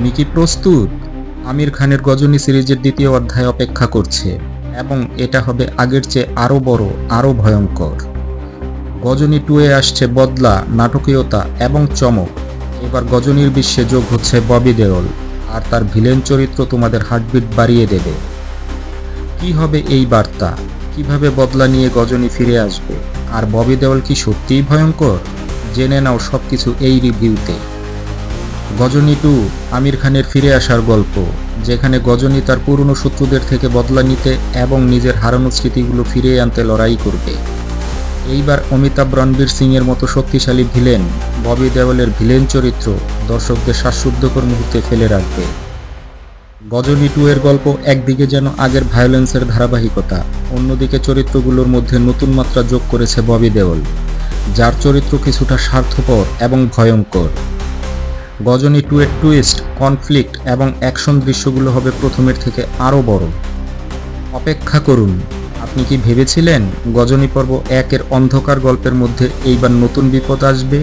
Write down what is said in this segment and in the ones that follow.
তুমি কি প্রস্তুত? আমির খানের গজনী সিরিজের দ্বিতীয় অধ্যায় অপেক্ষা করছে এবং এটা হবে আগের চেয়ে আরও বড়, আরও ভয়ঙ্কর। গজনী 2 এ আসছে বদলা, নাটকীয়তা এবং চমক। এবার গজনীর বিশ্বে যোগ হচ্ছে ববি দেওল, আর তার ভিলেন চরিত্র তোমাদের হার্টবিট বাড়িয়ে দেবে। কি হবে এই বার্তা? কিভাবে বদলা নিয়ে গজনী ফিরে আসবে? আর ববি দেওল কি সত্যিই ভয়ঙ্কর? জেনে নাও সবকিছু এই রিভিউতে। গজনী 2 আমির খানের ফিরে আসার গল্প, যেখানে গজনী তার পুরনো শত্রুদের থেকে বদলা নিতে এবং নিজের হারানো স্মৃতিগুলো ফিরিয়ে আনতে লড়াই করবে। এইবার অমিতাভ রণবীর সিং এর মতো শক্তিশালী ভিলেন, ববি দেওলের ভিলেন চরিত্র দর্শকদের শ্বাসরুদ্ধকর মুহূর্তে ফেলে রাখবে। গজনী 2 এর গল্প একদিকে যেন আগের ভায়োলেন্সের ধারাবাহিকতা, অন্যদিকে চরিত্রগুলোর মধ্যে নতুন মাত্রা যোগ করেছে ববি দেওল, যার চরিত্র কিছুটা স্বার্থপর এবং ভয়ঙ্কর। গজনী 2 এর টুইস্ট, কনফ্লিক্ট এবং অ্যাকশন দৃশ্যগুলো হবে প্রথমের থেকে আরও বড়। অপেক্ষা করুন। আপনি কি ভেবেছিলেন গজনী পর্ব 1 এর অন্ধকার গল্পের মধ্যে এইবার নতুন বিপদ আসবে?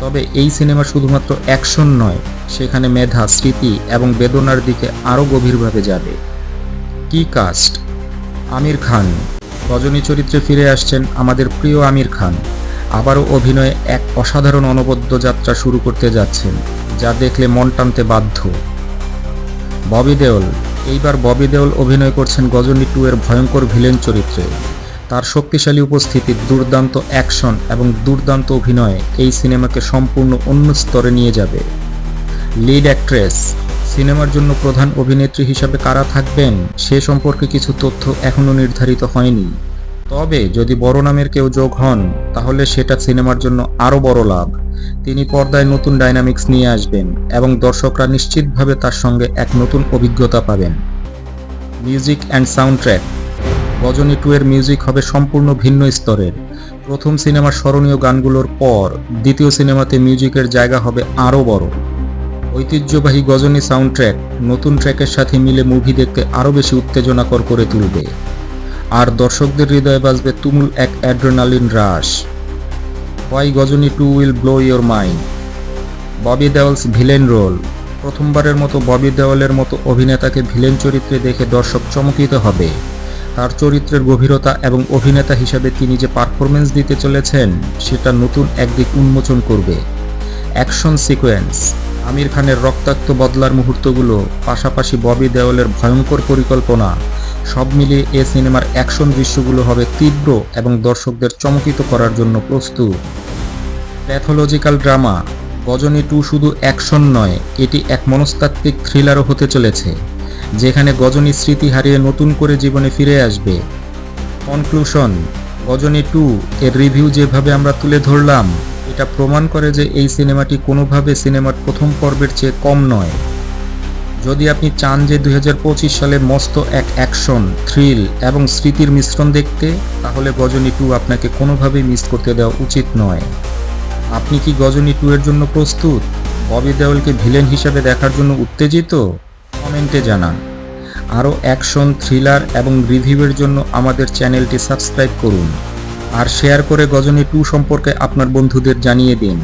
তবে এই সিনেমা শুধুমাত্র অ্যাকশন নয়, সেখানে মেধা, স্মৃতি এবং বেদনার দিকে আরও গভীরভাবে যাবে। কি কাস্ট? আমির খান। গজনী চরিত্রে ফিরে আসছেন আমাদের প্রিয় আমির খান। আবারও অভিনয়ে এক অসাধারণ অনবদ্য যাত্রা শুরু করতে যাচ্ছেন, যা দেখলে মন টানতে বাধ্য। ববি দেওল। এইবার ববি দেওল অভিনয় করছেন গজনী 2 এর ভয়ঙ্কর ভিলেন চরিত্রে। তার শক্তিশালী উপস্থিতি, দুর্দান্ত অ্যাকশন এবং দুর্দান্ত অভিনয় এই সিনেমাকে সম্পূর্ণ অন্য স্তরে নিয়ে যাবে। Lead actress. সিনেমার জন্য প্রধান অভিনেত্রী হিসাবে কারা থাকবেন সে সম্পর্কে কিছু তথ্য এখনও নির্ধারিত হয়নি। তবে যদি বড় নামের কেউ যোগ হন, তাহলে সেটা সিনেমার জন্য আরও বড় লাভ। তিনি পর্দায় নতুন ডাইনামিক্স নিয়ে আসবেন এবং দর্শকরা নিশ্চিতভাবে তার সঙ্গে এক নতুন অভিজ্ঞতা পাবেন। Music and sound track. Ghajini 2 এর মিউজিক হবে সম্পূর্ণ ভিন্ন স্তরের। প্রথম সিনেমার স্মরণীয় গানগুলোর পর দ্বিতীয় সিনেমাতে মিউজিকের জায়গা হবে আরও বড়। ঐতিহ্যবাহী গজনী সাউন্ড ট্র্যাক নতুন ট্র্যাকের সাথে মিলে মুভি দেখতে আরও বেশি উত্তেজনাকর করে তুলবে, আর দর্শকদের হৃদয়ে বাজবে তুমুল এক adrenaline rush. Why Ghajini 2 will blow your mind. Bobby Deol's villain role. প্রথমবারের মতো ববি দেওলের মতো অভিনেতাকে ভিলেন চরিত্রে দেখে দর্শক চমকিত হবে। তার চরিত্রের গভীরতা এবং অভিনেতা হিসাবে তিনি যে পারফরমেন্স দিতে চলেছেন সেটা নতুন একদিক উন্মোচন করবে। Action sequence. আমির খানের রক্তাক্ত বদলার মুহূর্তগুলো, পাশাপাশি ববি দেওলের ভয়ঙ্কর পরিকল্পনা, সব মিলিয়ে এ সিনেমার অ্যাকশন দৃশ্যগুলো হবে তীব্র এবং দর্শকদের চমকিত করার জন্য প্রস্তুত। Pathological drama. গজনী 2 শুধু অ্যাকশন নয়, এটি এক মনস্তাত্ত্বিক থ্রিলারও হতে চলেছে, যেখানে গজনী স্মৃতি হারিয়ে নতুন করে জীবনে ফিরে আসবে। কনক্লুশন। গজনী 2 এর রিভিউ যেভাবে আমরা তুলে ধরলাম, এটা প্রমাণ করে যে এই সিনেমাটি কোনোভাবে সিনেমার প্রথম পর্বের চেয়ে কম নয়। যদি আপনি চান যে 2025 সালে মস্ত এক অ্যাকশন, থ্রিল এবং স্মৃতির মিশ্রণ দেখতে, তাহলে গজনী 2 আপনাকে কোনোভাবেই মিস করতে দেওয়া উচিত নয়। আপনি কি গজনী 2 এর জন্য প্রস্তুত? ববি দেওলকে ভিলেন হিসাবে দেখার জন্য উত্তেজিত? কমেন্টে জানান। আরও অ্যাকশন, থ্রিলার এবং রিভিউয়ের জন্য আমাদের চ্যানেলটি সাবস্ক্রাইব করুন আর শেয়ার করে গজনী 2 সম্পর্কে আপনার বন্ধুদের জানিয়ে দিন।